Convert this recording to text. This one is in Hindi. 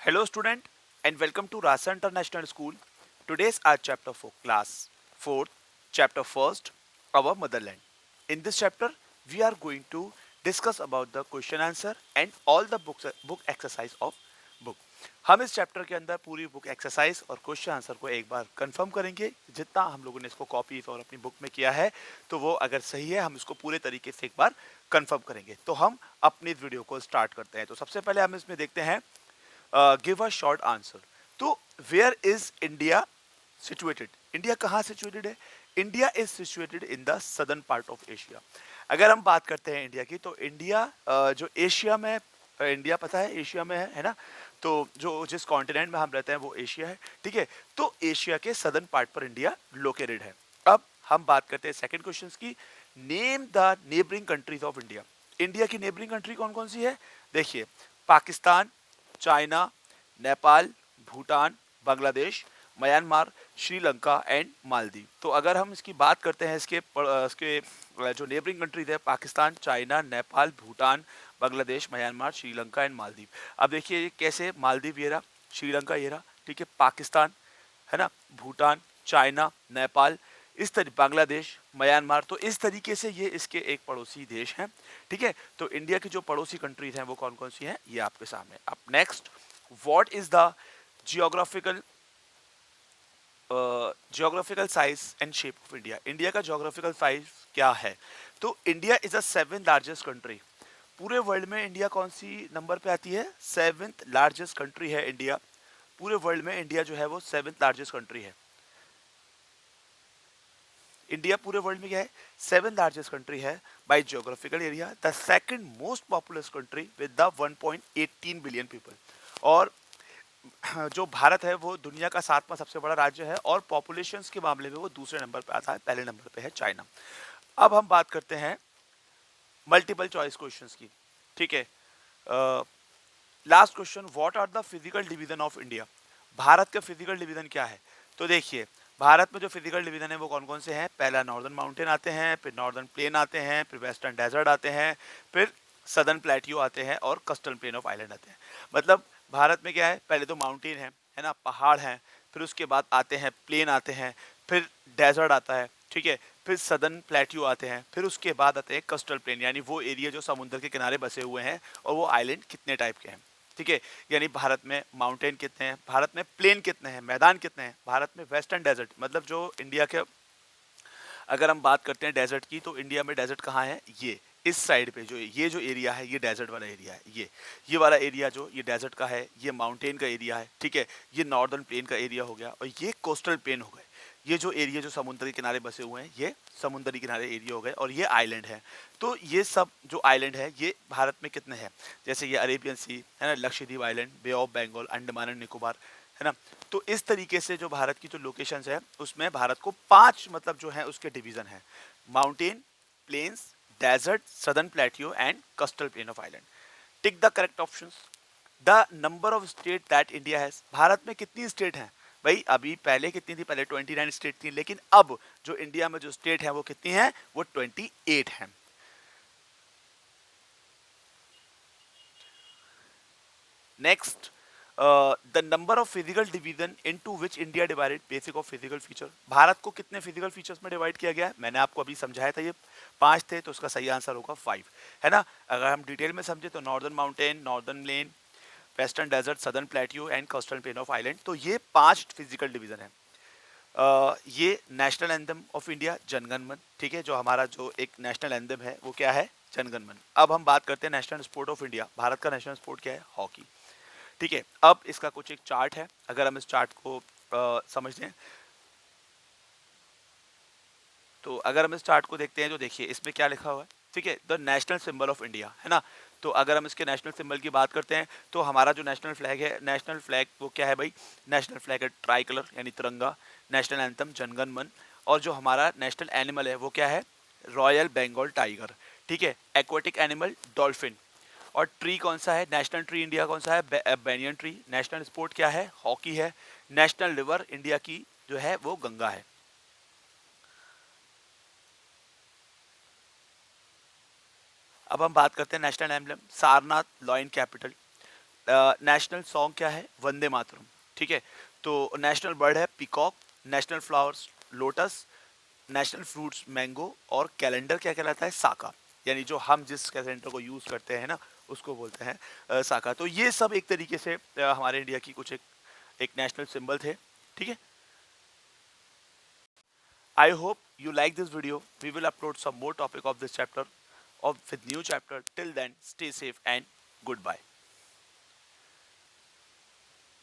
Hello student and welcome to Rasa International School. Today's our chapter for class 4th, chapter 1st, our motherland. In this chapter, we are going to discuss about the question answer and all the book exercise of book. हम इस चैप्टर के अंदर पूरी बुक एक्सरसाइज और क्वेश्चन आंसर को एक बार कंफर्म करेंगे। जितना हम लोगों ने इसको कॉपी और अपनी बुक में किया है तो वो अगर सही है हम इसको पूरे तरीके से एक बार कंफर्म करेंगे। तो हम अपनी वीडियो को स्टार्ट करते हैं। तो सबसे पहले हम इसमें देखते हैं गिव अ शॉर्ट आंसर। तो where is India situated? India कहाँ सिचुएटेड है? India is situated in the southern part of Asia. अगर हम बात करते हैं इंडिया की तो इंडिया जो एशिया में इंडिया पता है एशिया में है ना। तो जो जिस कॉन्टिनेंट में हम रहते हैं वो एशिया है, ठीक है। तो एशिया के सदर्न पार्ट पर इंडिया लोकेटेड है। अब हम बात करते हैं सेकंड क्वेश्चन की। Name the neighbouring countries of India. India की नेबरिंग कंट्री कौन कौन सी है? देखिए, Pakistan, China, Nepal, Bhutan, Bangladesh, Myanmar, Sri Lanka and Maldives. तो अगर हम इसकी बात करते हैं इसके जो नेबरिंग कंट्रीज है, Pakistan, China, Nepal, Bhutan, Bangladesh, Myanmar, Sri Lanka and Maldives. अब देखिए ये कैसे, मालदीव ये रहा, श्रीलंका ये रहा, ठीक है, पाकिस्तान है ना, भूटान, चाइना, नेपाल, इस तरह बांग्लादेश, म्यांमार। तो इस तरीके से ये इसके एक पड़ोसी देश हैं, ठीक है। तो इंडिया की जो पड़ोसी कंट्रीज हैं वो कौन कौन सी हैं ये आपके सामने। अब next, what is the geographical geographical size and shape of India? India का जियोग्राफिकल साइज क्या है? तो India is the seventh largest country. पूरे वर्ल्ड में इंडिया कौन सी नंबर पे आती है? सेवेंथ लार्जेस्ट कंट्री है इंडिया। पूरे वर्ल्ड में इंडिया जो है वो सेवेंथ लार्जेस्ट कंट्री है। इंडिया पूरे वर्ल्ड में क्या है? सेवन लार्जेस्ट कंट्री है by geographical area, the second most populous country with the 1.18 billion people. और जो भारत है वो दुनिया का सातवां सबसे बड़ा राज्य है और पॉपुलेशन के मामले में वो दूसरे नंबर पे आता है, पहले नंबर पे है चाइना। अब हम बात करते हैं मल्टीपल चॉइस क्वेश्चंस की, ठीक है। Last question, what are the physical division of India? Bharat का फिजिकल डिवीजन क्या है? तो देखिए, भारत में जो फिजिकल डिवीजन है वो कौन कौन से हैं? पहला नॉर्दर्न माउंटेन आते हैं, फिर नॉर्दर्न प्लेन आते हैं, फिर वेस्टर्न डेजर्ट आते हैं, फिर सदर्न प्लेट्यू आते हैं और कस्टल प्लेन ऑफ आइलैंड आते हैं। मतलब भारत में क्या है, पहले तो माउंटेन है ना, पहाड़ हैं, फिर उसके बाद आते हैं प्लेन आते हैं, फिर डेजर्ट आता है, ठीक है, फिर सदर्न प्लेट्यू आते हैं, फिर उसके बाद आते हैं कस्टल प्लेन, यानी वो एरिया जो समुद्र के किनारे बसे हुए हैं और वो आइलैंड कितने टाइप के हैं, ठीक है। यानी भारत में माउंटेन कितने हैं, भारत में प्लेन कितने हैं, मैदान कितने हैं, भारत में वेस्टर्न डेजर्ट, मतलब जो इंडिया के, अगर हम बात करते हैं डेजर्ट की तो इंडिया में डेजर्ट कहाँ है? ये इस साइड पे जो एरिया है ये डेजर्ट वाला एरिया है। ये वाला एरिया जो ये डेजर्ट का है, ये माउंटेन का एरिया है, ठीक है। ये नॉर्दर्न प्लेन का एरिया हो गया और ये कोस्टल प्लेन हो गए। ये जो एरिया जो समुद्र के किनारे बसे हुए हैं ये समुद्री किनारे एरिया हो गए और ये आइलैंड है। तो ये सब जो आइलैंड है ये भारत में कितने हैं? जैसे ये अरेबियन सी है ना, Lakshadweep island, bay of Bengal, Andaman and Nicobar, है ना। तो इस तरीके से जो भारत की जो लोकेशंस है उसमें भारत को 5 मतलब जो है उसके डिवीजन है: mountain, plains, desert, southern plateau and coastal plain of island. Tick the correct options. The number of state that India has. Bharat में कितनी स्टेट हैं भाई? अभी पहले कितनी थी? पहले 29 स्टेट थी, लेकिन अब जो इंडिया में जो स्टेट है वो कितनी है? वो 28 है। Next, the number of physical division into which India divided basic of physical feature. Bharat को कितने फिजिकल फीचर्स में डिवाइड किया गया है? मैंने आपको अभी समझाया था, ये 5 थे, तो उसका सही आंसर होगा 5, है ना। अगर हम डिटेल में समझे तो northern mountain, northern plain, western desert, southern plateau and coastal plain of island. तो ये 5 फिजिकल डिवीजन है। ये national anthem of India Jana Gana Mana, ठीक है। जो हमारा जो एक नेशनल एंथम है वो क्या है? जनगण मन। अब हम बात करते हैं national sport of India. Bharat का नेशनल स्पोर्ट क्या है? हॉकी, ठीक है। अब इसका कुछ एक चार्ट है, अगर हम इस चार्ट को समझ लें तो अगर हम इस चार्ट को देखते हैं तो देखिए इसमें क्या लिखा हुआ है, ठीक है। The national symbol of India, है ना। तो अगर हम इसके नेशनल सिंबल की बात करते हैं तो हमारा जो नेशनल फ्लैग है, नेशनल फ्लैग वो क्या है भाई? नेशनल फ्लैग है ट्राई कलर यानी तिरंगा। नेशनल एंथम जनगण मन। और जो हमारा नेशनल एनिमल है वो क्या है? रॉयल बंगाल टाइगर, ठीक है। Aquatic animal dolphin. और ट्री कौन सा है? नेशनल ट्री इंडिया कौन सा है? Banyan tree. नेशनल स्पोर्ट क्या है? हॉकी है। नेशनल रिवर इंडिया की जो है वो गंगा है। अब हम बात करते हैं national emblem, Sarnath lion capital. National song क्या है? वंदे मातरम। ठीक है, तो नेशनल बर्ड है peacock, national flowers lotus, national fruits mango, और कैलेंडर क्या कहलाता है? साका। यानी जो हम जिस कैलेंडर को यूज करते हैं ना, उसको बोलते हैं साका। तो ये सब एक तरीके से हमारे इंडिया की कुछ एक नेशनल सिंबल थे। ठीक है, I hope you like this video. We will upload some more topic of this chapter of with new chapter. Till then, stay safe and goodbye.